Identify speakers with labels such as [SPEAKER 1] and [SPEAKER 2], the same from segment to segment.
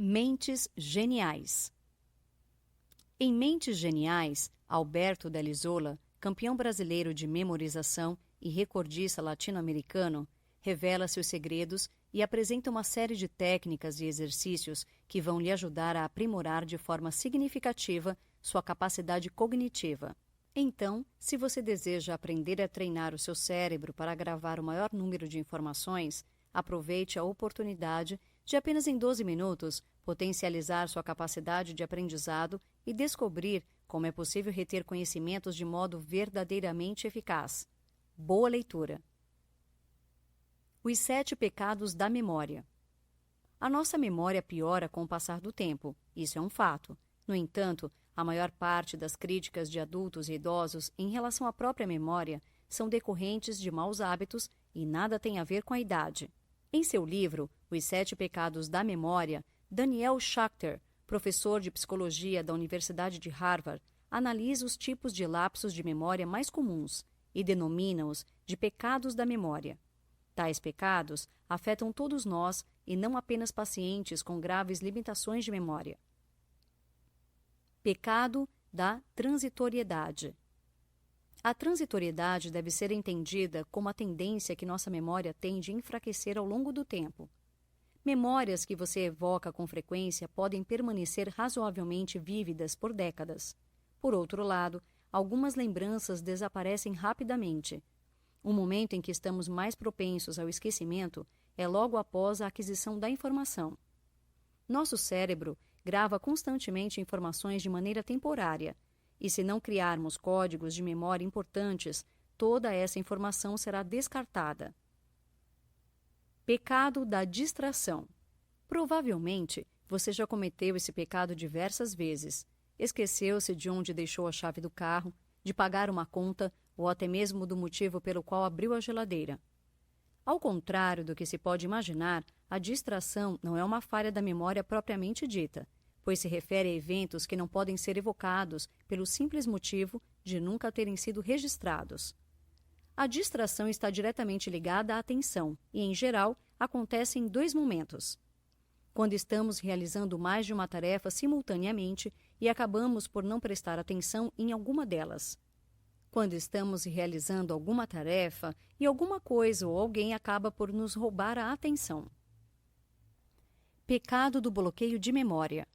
[SPEAKER 1] Mentes Geniais. Em Mentes Geniais, Alberto Della Isola, campeão brasileiro de memorização e recordista latino-americano, revela seus segredos e apresenta uma série de técnicas e exercícios que vão lhe ajudar a aprimorar de forma significativa sua capacidade cognitiva. Então, se você deseja aprender a treinar o seu cérebro para gravar o maior número de informações, aproveite a oportunidade de apenas em 12 minutos potencializar sua capacidade de aprendizado e descobrir como é possível reter conhecimentos de modo verdadeiramente eficaz. Boa leitura! Os 7 pecados da memória. A nossa memória piora com o passar do tempo, isso é um fato. No entanto, a maior parte das críticas de adultos e idosos em relação à própria memória são decorrentes de maus hábitos e nada tem a ver com a idade. Em seu livro, Os 7 Pecados da Memória, Daniel Schachter, professor de psicologia da Universidade de Harvard, analisa os tipos de lapsos de memória mais comuns e denomina-os de pecados da memória. Tais pecados afetam todos nós e não apenas pacientes com graves limitações de memória. Pecado da transitoriedade. A transitoriedade deve ser entendida como a tendência que nossa memória tem de enfraquecer ao longo do tempo. Memórias que você evoca com frequência podem permanecer razoavelmente vívidas por décadas. Por outro lado, algumas lembranças desaparecem rapidamente. O momento em que estamos mais propensos ao esquecimento é logo após a aquisição da informação. Nosso cérebro grava constantemente informações de maneira temporária, e se não criarmos códigos de memória importantes, toda essa informação será descartada. Pecado da distração. Provavelmente, você já cometeu esse pecado diversas vezes. Esqueceu-se de onde deixou a chave do carro, de pagar uma conta ou até mesmo do motivo pelo qual abriu a geladeira. Ao contrário do que se pode imaginar, a distração não é uma falha da memória propriamente dita, pois se refere a eventos que não podem ser evocados pelo simples motivo de nunca terem sido registrados. A distração está diretamente ligada à atenção e, em geral, acontece em 2 momentos. Quando estamos realizando mais de uma tarefa simultaneamente e acabamos por não prestar atenção em alguma delas. Quando estamos realizando alguma tarefa e alguma coisa ou alguém acaba por nos roubar a atenção. Pecado do bloqueio de memória.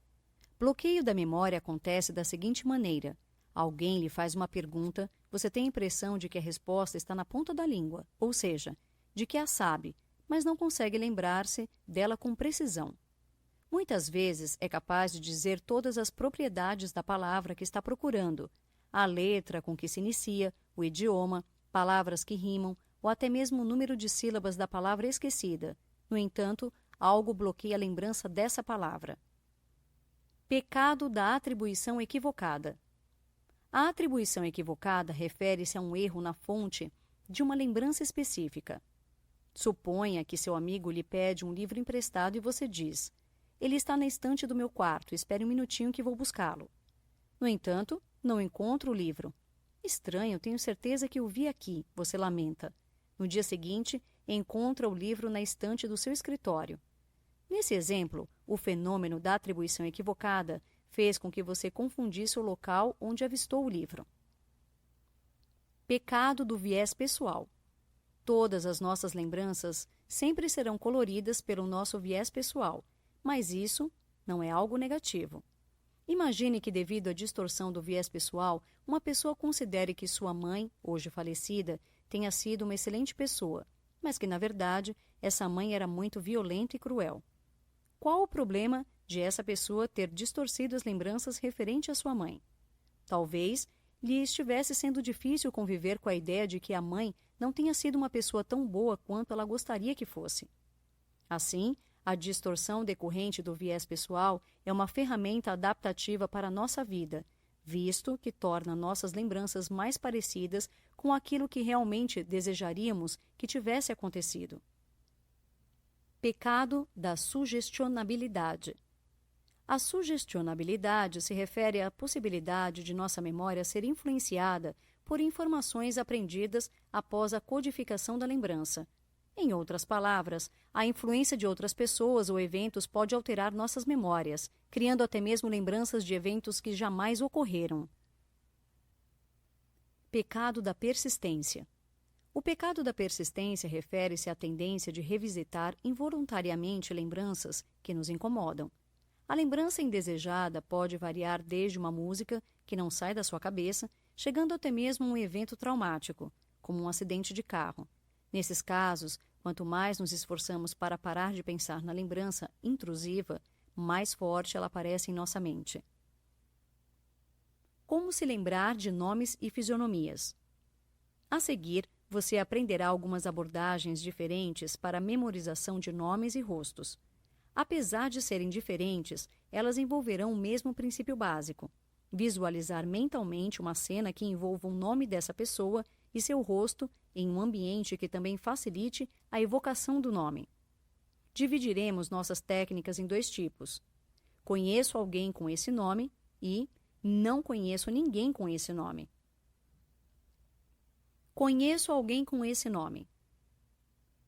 [SPEAKER 1] Bloqueio da memória acontece da seguinte maneira: alguém lhe faz uma pergunta, você tem a impressão de que a resposta está na ponta da língua, ou seja, de que a sabe, mas não consegue lembrar-se dela com precisão. Muitas vezes é capaz de dizer todas as propriedades da palavra que está procurando, a letra com que se inicia, o idioma, palavras que rimam, ou até mesmo o número de sílabas da palavra esquecida. No entanto, algo bloqueia a lembrança dessa palavra. Pecado da atribuição equivocada. A atribuição equivocada refere-se a um erro na fonte de uma lembrança específica. Suponha que seu amigo lhe pede um livro emprestado e você diz: ele está na estante do meu quarto, espere um minutinho que vou buscá-lo. No entanto, não encontro o livro. Estranho, tenho certeza que o vi aqui, você lamenta. No dia seguinte, encontra o livro na estante do seu escritório. Nesse exemplo, o fenômeno da atribuição equivocada fez com que você confundisse o local onde avistou o livro. Pecado do viés pessoal. Todas as nossas lembranças sempre serão coloridas pelo nosso viés pessoal, mas isso não é algo negativo. Imagine que, devido à distorção do viés pessoal, uma pessoa considere que sua mãe, hoje falecida, tenha sido uma excelente pessoa, mas que, na verdade, essa mãe era muito violenta e cruel. Qual o problema de essa pessoa ter distorcido as lembranças referente à sua mãe? Talvez lhe estivesse sendo difícil conviver com a ideia de que a mãe não tenha sido uma pessoa tão boa quanto ela gostaria que fosse. Assim, a distorção decorrente do viés pessoal é uma ferramenta adaptativa para a nossa vida, visto que torna nossas lembranças mais parecidas com aquilo que realmente desejaríamos que tivesse acontecido. Pecado da sugestionabilidade. A sugestionabilidade se refere à possibilidade de nossa memória ser influenciada por informações aprendidas após a codificação da lembrança. Em outras palavras, a influência de outras pessoas ou eventos pode alterar nossas memórias, criando até mesmo lembranças de eventos que jamais ocorreram. Pecado da persistência. O pecado da persistência refere-se à tendência de revisitar involuntariamente lembranças que nos incomodam. A lembrança indesejada pode variar desde uma música que não sai da sua cabeça, chegando até mesmo a um evento traumático, como um acidente de carro. Nesses casos, quanto mais nos esforçamos para parar de pensar na lembrança intrusiva, mais forte ela aparece em nossa mente. Como se lembrar de nomes e fisionomias? A seguir, você aprenderá algumas abordagens diferentes para a memorização de nomes e rostos. Apesar de serem diferentes, elas envolverão o mesmo princípio básico: visualizar mentalmente uma cena que envolva o nome dessa pessoa e seu rosto em um ambiente que também facilite a evocação do nome. Dividiremos nossas técnicas em 2 tipos: conheço alguém com esse nome e não conheço ninguém com esse nome. Conheço alguém com esse nome.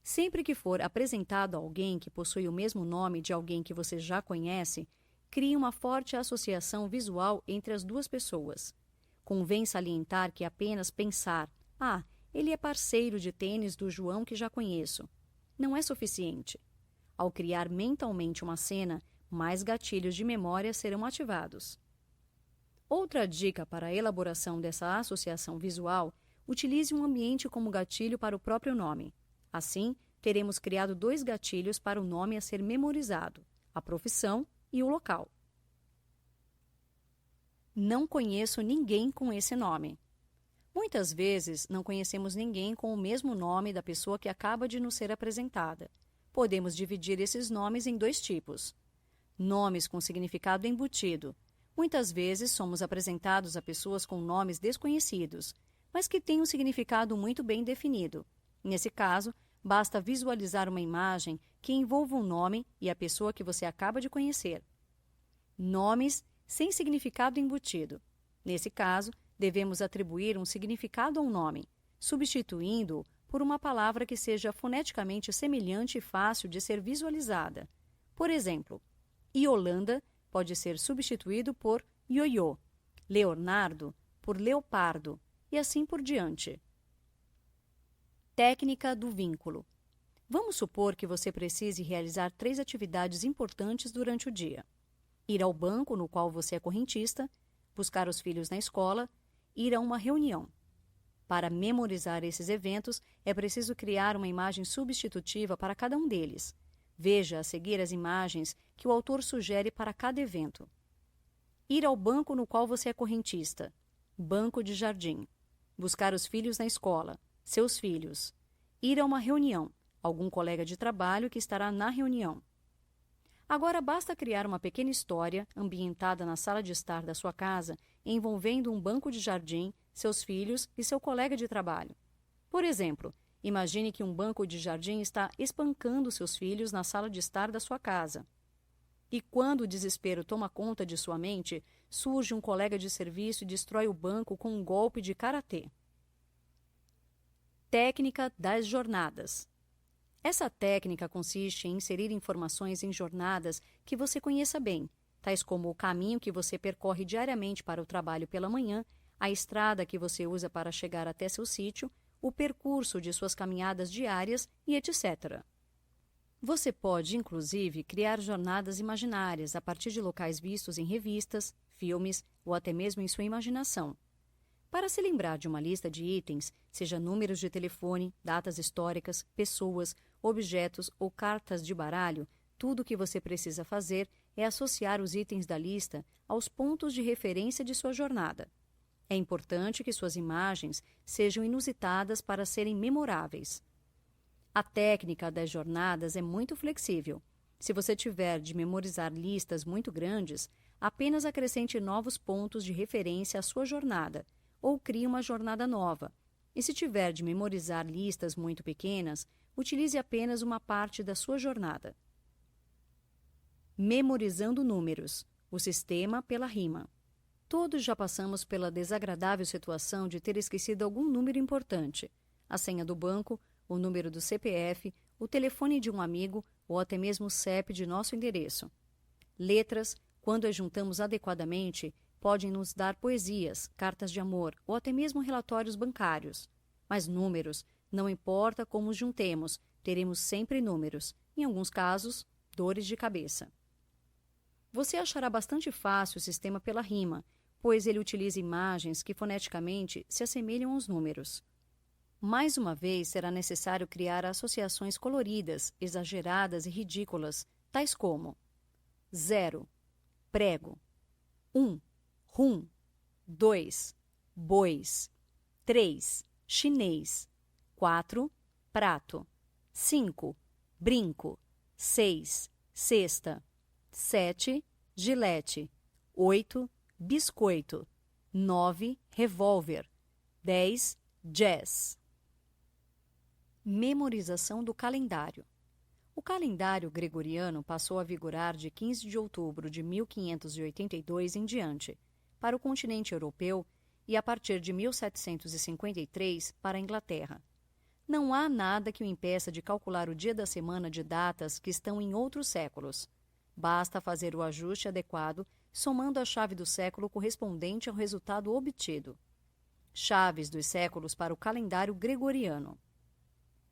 [SPEAKER 1] Sempre que for apresentado a alguém que possui o mesmo nome de alguém que você já conhece, crie uma forte associação visual entre as 2 pessoas. Convém salientar que apenas pensar, ele é parceiro de tênis do João que já conheço, não é suficiente. Ao criar mentalmente uma cena, mais gatilhos de memória serão ativados. Outra dica para a elaboração dessa associação visual: utilize um ambiente como gatilho para o próprio nome. Assim, teremos criado 2 gatilhos para o nome a ser memorizado: a profissão e o local. Não conheço ninguém com esse nome. Muitas vezes, não conhecemos ninguém com o mesmo nome da pessoa que acaba de nos ser apresentada. Podemos dividir esses nomes em 2 tipos. Nomes com significado embutido. Muitas vezes somos apresentados a pessoas com nomes desconhecidos, mas que têm um significado muito bem definido. Nesse caso, basta visualizar uma imagem que envolva um nome e a pessoa que você acaba de conhecer. Nomes sem significado embutido. Nesse caso, devemos atribuir um significado ao nome, substituindo-o por uma palavra que seja foneticamente semelhante e fácil de ser visualizada. Por exemplo, Iolanda pode ser substituído por ioiô, Leonardo por leopardo, e assim por diante. Técnica do vínculo. Vamos supor que você precise realizar 3 atividades importantes durante o dia: ir ao banco no qual você é correntista, buscar os filhos na escola, ir a uma reunião. Para memorizar esses eventos, é preciso criar uma imagem substitutiva para cada um deles. Veja a seguir as imagens que o autor sugere para cada evento. Ir ao banco no qual você é correntista. Banco de jardim. Buscar os filhos na escola. Seus filhos. Ir a uma reunião. Algum colega de trabalho que estará na reunião. Agora basta criar uma pequena história ambientada na sala de estar da sua casa, envolvendo um banco de jardim, seus filhos e seu colega de trabalho. Por exemplo, imagine que um banco de jardim está espancando seus filhos na sala de estar da sua casa. E quando o desespero toma conta de sua mente, surge um colega de serviço e destrói o banco com um golpe de karatê. Técnica das jornadas. Essa técnica consiste em inserir informações em jornadas que você conheça bem, tais como o caminho que você percorre diariamente para o trabalho pela manhã, a estrada que você usa para chegar até seu sítio, o percurso de suas caminhadas diárias e etc. Você pode, inclusive, criar jornadas imaginárias a partir de locais vistos em revistas, filmes ou até mesmo em sua imaginação. Para se lembrar de uma lista de itens, seja números de telefone, datas históricas, pessoas, objetos ou cartas de baralho, tudo o que você precisa fazer é associar os itens da lista aos pontos de referência de sua jornada. É importante que suas imagens sejam inusitadas para serem memoráveis. A técnica das jornadas é muito flexível. Se você tiver de memorizar listas muito grandes, apenas acrescente novos pontos de referência à sua jornada, ou crie uma jornada nova. E se tiver de memorizar listas muito pequenas, utilize apenas uma parte da sua jornada. Memorizando números. O sistema pela rima. Todos já passamos pela desagradável situação de ter esquecido algum número importante. A senha do banco, o número do CPF, o telefone de um amigo ou até mesmo o CEP de nosso endereço. Letras, quando as juntamos adequadamente, podem nos dar poesias, cartas de amor ou até mesmo relatórios bancários. Mas números, não importa como os juntemos, teremos sempre números, em alguns casos, dores de cabeça. Você achará bastante fácil o sistema pela rima, pois ele utiliza imagens que foneticamente se assemelham aos números. Mais uma vez, será necessário criar associações coloridas, exageradas e ridículas, tais como 0, prego, 1, rum, 2, bois, 3, chinês, 4, prato, 5, brinco, 6, cesta, 7, gilete, 8, biscoito, 9, revólver, 10, jazz. Memorização do calendário. O calendário gregoriano passou a vigorar de 15 de outubro de 1582 em diante, para o continente europeu e a partir de 1753 para a Inglaterra. Não há nada que o impeça de calcular o dia da semana de datas que estão em outros séculos. Basta fazer o ajuste adequado, somando a chave do século correspondente ao resultado obtido. Chaves dos séculos para o calendário gregoriano.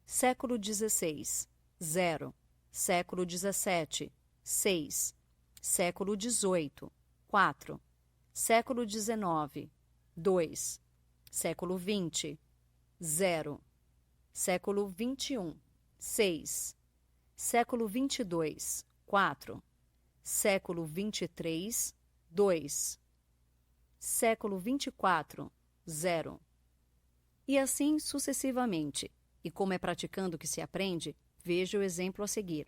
[SPEAKER 1] Século XVI, 0. Século XVII, 6. Século XVIII, 4. Século XIX, 2. Século XX, 0. Século XXI, 6. Século XXII, 4. Século XXIII, 2. Século XXIV, 0. E assim sucessivamente. E como é praticando que se aprende, veja o exemplo a seguir.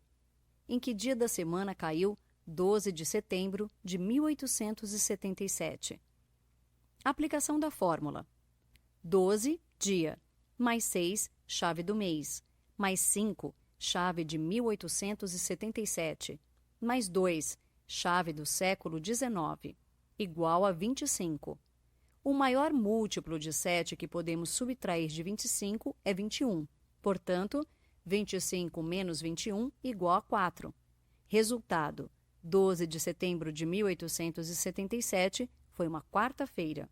[SPEAKER 1] Em que dia da semana caiu 12 de setembro de 1877? Aplicação da fórmula. 12, dia, mais 6, chave do mês, mais 5, chave de 1877, mais 2, chave do século XIX, igual a 25. O maior múltiplo de 7 que podemos subtrair de 25 é 21. Portanto, 25 menos 21 igual a 4. Resultado: 12 de setembro de 1877 foi uma quarta-feira.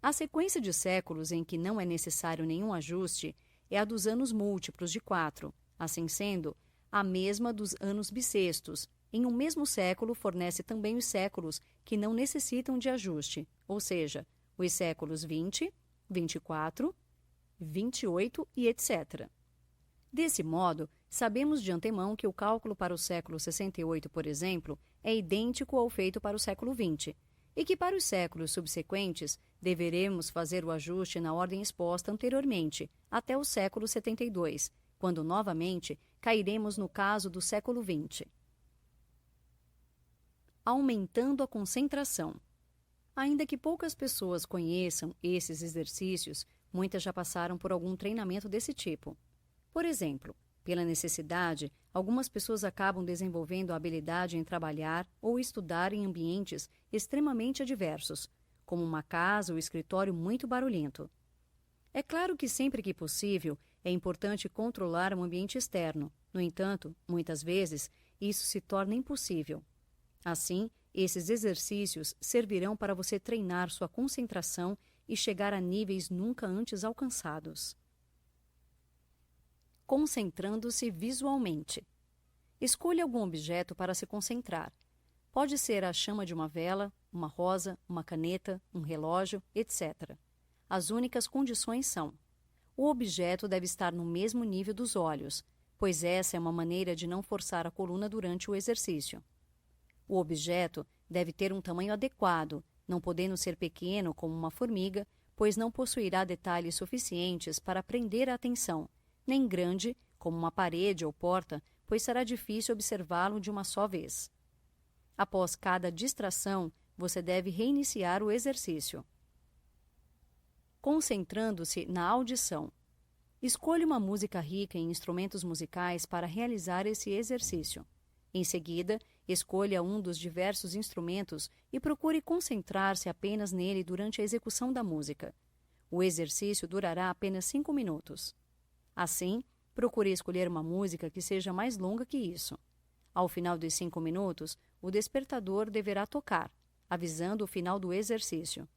[SPEAKER 1] A sequência de séculos em que não é necessário nenhum ajuste é a dos anos múltiplos de 4, assim sendo, a mesma dos anos bissextos. Em um mesmo século fornece também os séculos que não necessitam de ajuste, ou seja, os séculos 20, 24, 28 e etc. Desse modo, sabemos de antemão que o cálculo para o século 68, por exemplo, é idêntico ao feito para o século 20, e que para os séculos subsequentes deveremos fazer o ajuste na ordem exposta anteriormente, até o século 72, quando novamente cairemos no caso do século 20. Aumentando a concentração. Ainda que poucas pessoas conheçam esses exercícios, muitas já passaram por algum treinamento desse tipo. Por exemplo, pela necessidade, algumas pessoas acabam desenvolvendo a habilidade em trabalhar ou estudar em ambientes extremamente adversos, como uma casa ou escritório muito barulhento. É claro que sempre que possível, é importante controlar o ambiente externo. No entanto, muitas vezes, isso se torna impossível. Assim, esses exercícios servirão para você treinar sua concentração e chegar a níveis nunca antes alcançados. Concentrando-se visualmente. Escolha algum objeto para se concentrar. Pode ser a chama de uma vela, uma rosa, uma caneta, um relógio, etc. As únicas condições são: o objeto deve estar no mesmo nível dos olhos, pois essa é uma maneira de não forçar a coluna durante o exercício. O objeto deve ter um tamanho adequado, não podendo ser pequeno como uma formiga, pois não possuirá detalhes suficientes para prender a atenção, nem grande, como uma parede ou porta, pois será difícil observá-lo de uma só vez. Após cada distração, você deve reiniciar o exercício. Concentrando-se na audição. Escolha uma música rica em instrumentos musicais para realizar esse exercício. Em seguida, escolha um dos diversos instrumentos e procure concentrar-se apenas nele durante a execução da música. O exercício durará apenas 5 minutos. Assim, Procure escolher uma música que seja mais longa que isso. Ao final dos 5 minutos, o despertador deverá tocar, avisando o final do exercício.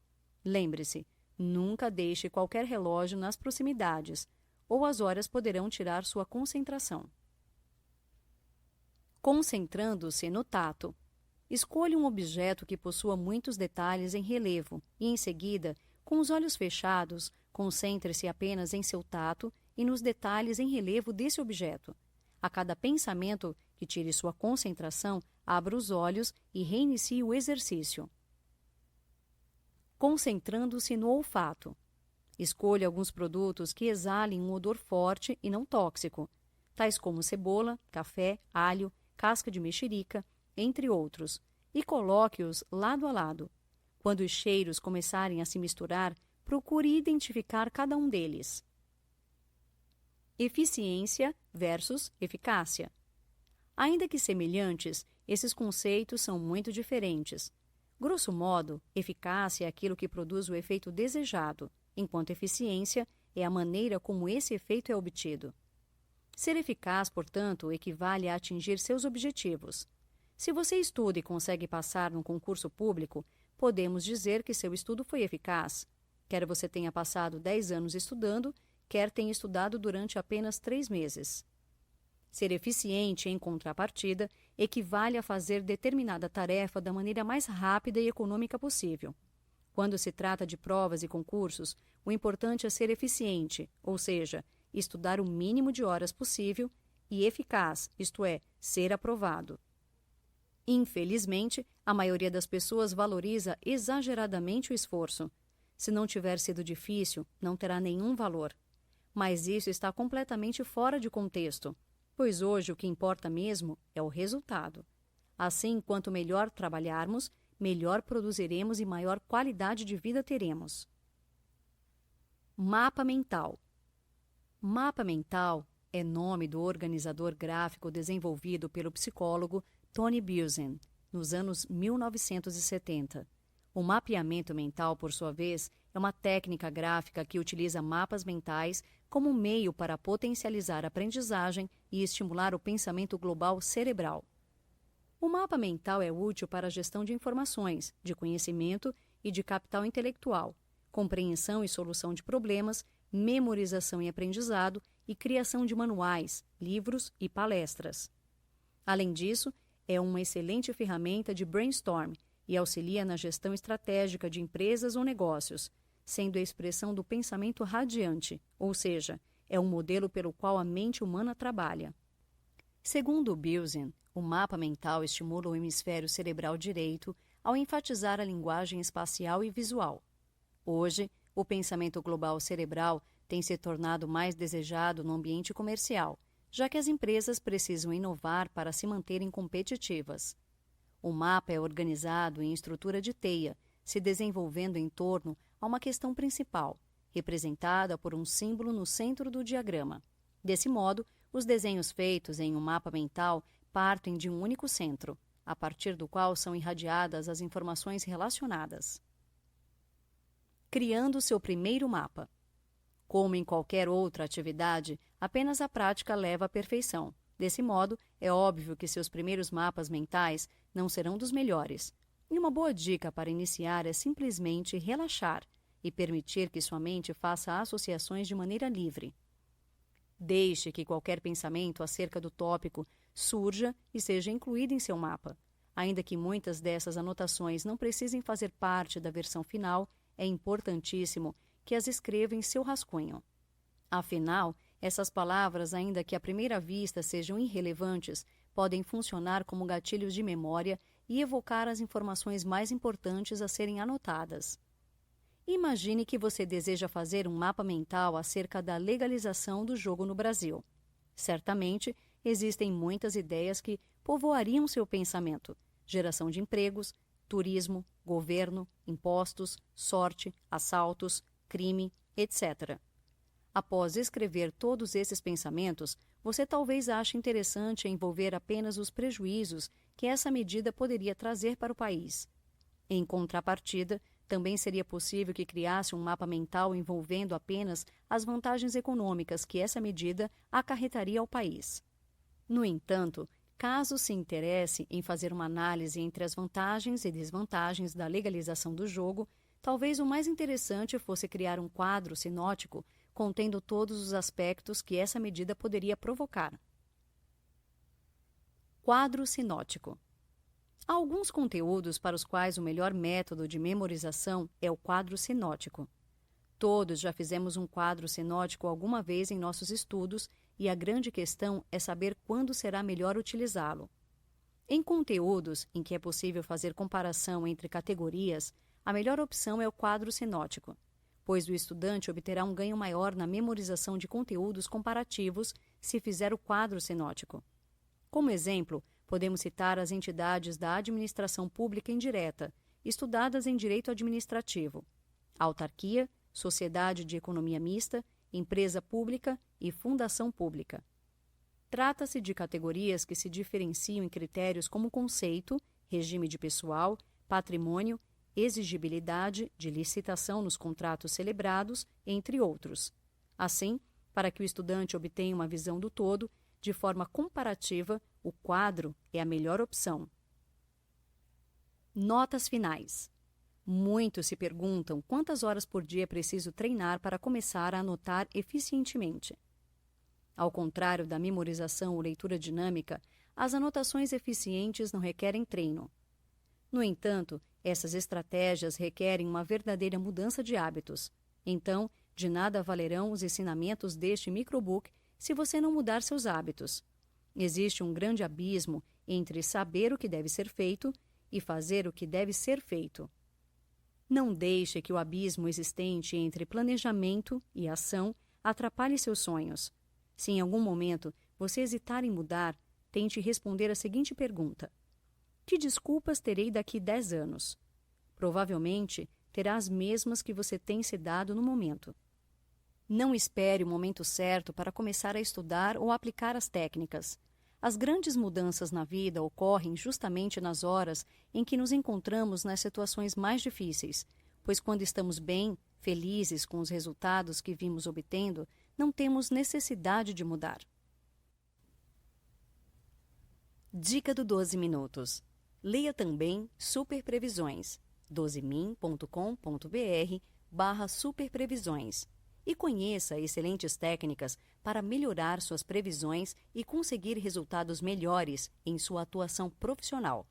[SPEAKER 1] Lembre-se, nunca deixe qualquer relógio nas proximidades, ou as horas poderão tirar sua concentração. Concentrando-se no tato. Escolha um objeto que possua muitos detalhes em relevo e, em seguida, com os olhos fechados, concentre-se apenas em seu tato e nos detalhes em relevo desse objeto. A cada pensamento que tire sua concentração, abra os olhos e reinicie o exercício. Concentrando-se no olfato. Escolha alguns produtos que exalem um odor forte e não tóxico, tais como cebola, café, alho, casca de mexerica, entre outros, e coloque-os lado a lado. Quando os cheiros começarem a se misturar, procure identificar cada um deles. Eficiência versus eficácia. Ainda que semelhantes, esses conceitos são muito diferentes. Grosso modo, eficácia é aquilo que produz o efeito desejado, enquanto eficiência é a maneira como esse efeito é obtido. Ser eficaz, portanto, equivale a atingir seus objetivos. Se você estuda e consegue passar num concurso público, podemos dizer que seu estudo foi eficaz. Quer você tenha passado 10 anos estudando, quer tenha estudado durante apenas 3 meses. Ser eficiente, em contrapartida, equivale a fazer determinada tarefa da maneira mais rápida e econômica possível. Quando se trata de provas e concursos, o importante é ser eficiente, ou seja, estudar o mínimo de horas possível, e eficaz, isto é, ser aprovado. Infelizmente, a maioria das pessoas valoriza exageradamente o esforço. Se não tiver sido difícil, não terá nenhum valor. Mas isso está completamente fora de contexto, pois hoje o que importa mesmo é o resultado. Assim, quanto melhor trabalharmos, melhor produziremos e maior qualidade de vida teremos. Mapa mental. Mapa mental é nome do organizador gráfico desenvolvido pelo psicólogo Tony Buzan, nos anos 1970. O mapeamento mental, por sua vez, é uma técnica gráfica que utiliza mapas mentais como meio para potencializar a aprendizagem e estimular o pensamento global cerebral. O mapa mental é útil para a gestão de informações, de conhecimento e de capital intelectual, compreensão e solução de problemas, memorização e aprendizado e criação de manuais, livros e palestras. Além disso, é uma excelente ferramenta de brainstorm e auxilia na gestão estratégica de empresas ou negócios, sendo a expressão do pensamento radiante, ou seja, é um modelo pelo qual a mente humana trabalha. Segundo Buzan, o mapa mental estimula o hemisfério cerebral direito ao enfatizar a linguagem espacial e visual. Hoje, o pensamento global cerebral tem se tornado mais desejado no ambiente comercial, já que as empresas precisam inovar para se manterem competitivas. O mapa é organizado em estrutura de teia, se desenvolvendo em torno a uma questão principal, representada por um símbolo no centro do diagrama. Desse modo, os desenhos feitos em um mapa mental partem de um único centro, a partir do qual são irradiadas as informações relacionadas. Criando seu primeiro mapa. Como em qualquer outra atividade, apenas a prática leva à perfeição. Desse modo, é óbvio que seus primeiros mapas mentais não serão dos melhores. E uma boa dica para iniciar é simplesmente relaxar e permitir que sua mente faça associações de maneira livre. Deixe que qualquer pensamento acerca do tópico surja e seja incluído em seu mapa. Ainda que muitas dessas anotações não precisem fazer parte da versão final, é importantíssimo que as escreva em seu rascunho. Afinal, essas palavras, ainda que à primeira vista sejam irrelevantes, podem funcionar como gatilhos de memória e evocar as informações mais importantes a serem anotadas. Imagine que você deseja fazer um mapa mental acerca da legalização do jogo no Brasil. Certamente, existem muitas ideias que povoariam seu pensamento: geração de empregos, turismo, governo, impostos, sorte, assaltos, crime, etc. Após escrever todos esses pensamentos, você talvez ache interessante envolver apenas os prejuízos que essa medida poderia trazer para o país. Em contrapartida, Também seria possível que criasse um mapa mental envolvendo apenas as vantagens econômicas que essa medida acarretaria ao país. No entanto, caso se interesse em fazer uma análise entre as vantagens e desvantagens da legalização do jogo, talvez o mais interessante fosse criar um quadro sinótico contendo todos os aspectos que essa medida poderia provocar. Quadro sinótico. Há alguns conteúdos para os quais o melhor método de memorização é o quadro sinótico. Todos já fizemos um quadro sinótico alguma vez em nossos estudos e a grande questão é saber quando será melhor utilizá-lo. Em conteúdos em que é possível fazer comparação entre categorias, a melhor opção é o quadro sinótico, pois o estudante obterá um ganho maior na memorização de conteúdos comparativos se fizer o quadro sinótico. Como exemplo, podemos citar as entidades da administração pública indireta, estudadas em direito administrativo, autarquia, sociedade de economia mista, empresa pública e fundação pública. Trata-se de categorias que se diferenciam em critérios como conceito, regime de pessoal, patrimônio, exigibilidade de licitação nos contratos celebrados, entre outros. Assim, para que o estudante obtenha uma visão do todo, de forma comparativa, o quadro é a melhor opção. Notas finais. Muitos se perguntam quantas horas por dia é preciso treinar para começar a anotar eficientemente. Ao contrário da memorização ou leitura dinâmica, as anotações eficientes não requerem treino. No entanto, essas estratégias requerem uma verdadeira mudança de hábitos. Então, de nada valerão os ensinamentos deste microbook se você não mudar seus hábitos. Existe um grande abismo entre saber o que deve ser feito e fazer o que deve ser feito. Não deixe que o abismo existente entre planejamento e ação atrapalhe seus sonhos. Se em algum momento você hesitar em mudar, tente responder a seguinte pergunta: que desculpas terei daqui 10 anos? Provavelmente terá as mesmas que você tem se dado no momento. Não espere o momento certo para começar a estudar ou aplicar as técnicas. As grandes mudanças na vida ocorrem justamente nas horas em que nos encontramos nas situações mais difíceis, pois quando estamos bem, felizes com os resultados que vimos obtendo, não temos necessidade de mudar. Dica do 12 minutos. Leia também Super Previsões, 12min.com.br/superprevisões. E conheça excelentes técnicas para melhorar suas previsões e conseguir resultados melhores em sua atuação profissional.